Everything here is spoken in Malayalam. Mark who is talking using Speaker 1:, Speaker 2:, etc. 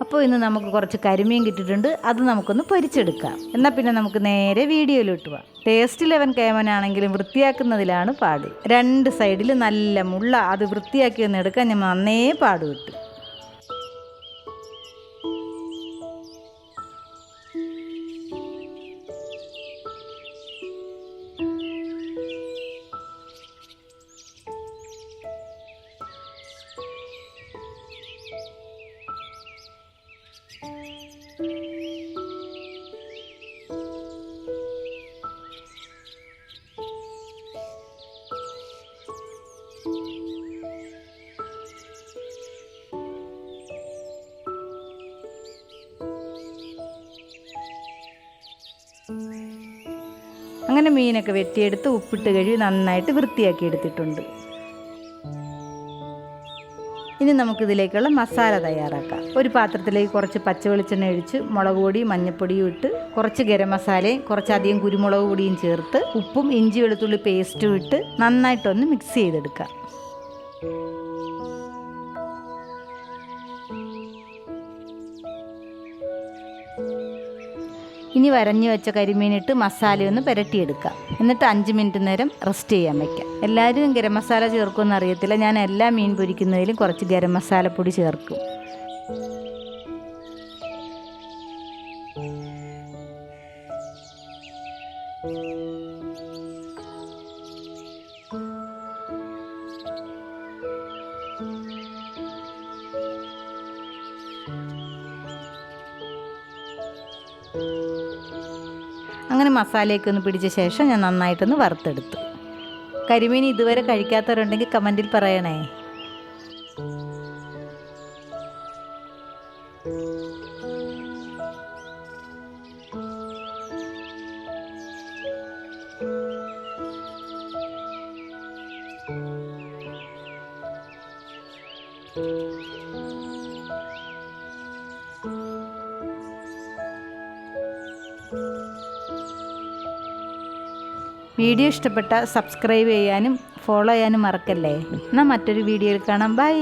Speaker 1: അപ്പോൾ ഇന്ന് നമുക്ക് കുറച്ച് കരിമീൻ കിട്ടിയിട്ടുണ്ട്. അത് നമുക്കൊന്ന് പൊരിച്ചെടുക്കാം. എന്നാൽ പിന്നെ നമുക്ക് നേരെ വീഡിയോയിലോട്ട് പോവാം. ടേസ്റ്റ് 11 കേമനാണെങ്കിലും വൃത്തിയാക്കുന്നതിലാണ് പാട്. 2 സൈഡിൽ നല്ല മുള്ള, അത് വൃത്തിയാക്കി ഒന്ന് എടുക്കാൻ ഞാൻ നന്നേ പാടുവിട്ടു. അങ്ങനെ മീനൊക്കെ വെട്ടിയെടുത്ത് ഉപ്പിട്ട് കഴുകി നന്നായിട്ട് വൃത്തിയാക്കി എടുത്തിട്ടുണ്ട്. ഇനി നമുക്കിതിലേക്കുള്ള മസാല തയ്യാറാക്കാം. ഒരു പാത്രത്തിലേക്ക് കുറച്ച് പച്ചവെളിച്ചെണ്ണ ഒഴിച്ച് മുളക് പൊടിയും മഞ്ഞൾപ്പൊടിയും ഇട്ട് കുറച്ച് ഗരം മസാലയും കുറച്ചധികം കുരുമുളക് പൊടിയും ചേർത്ത് ഉപ്പും ഇഞ്ചി വെളുത്തുള്ളി പേസ്റ്റും ഇട്ട് നന്നായിട്ടൊന്ന് മിക്സ് ചെയ്തെടുക്കാം. ഇനി വരഞ്ഞു വെച്ച കരിമീനിട്ട് മസാലയൊന്ന് പുരട്ടിയെടുക്കാം. എന്നിട്ട് 5 മിനിറ്റ് നേരം റെസ്റ്റ് ചെയ്യാൻ വയ്ക്കാം. എല്ലാവരും ഗരം മസാല ചേർക്കുമെന്ന് അറിയത്തില്ല. ഞാൻ എല്ലാ മീൻ പൊരിക്കുന്നതിലും കുറച്ച് ഗരം മസാലപ്പൊടി ചേർക്കും. അങ്ങനെ മസാലയൊക്കെ ഒന്ന് പിടിച്ച ശേഷം ഞാൻ നന്നായിട്ടൊന്ന് വറുത്തെടുത്തു. കരിമീൻ ഇതുവരെ കഴിക്കാത്തവരുണ്ടെങ്കിൽ കമൻറ്റിൽ പറയണേ. വീഡിയോ ഇഷ്ടപ്പെട്ടാൽ സബ്സ്ക്രൈബ് ചെയ്യാനും ഫോളോ ചെയ്യാനും മറക്കല്ലേ. എന്നാൽ മറ്റൊരു വീഡിയോയിൽ കാണാം. ബൈ.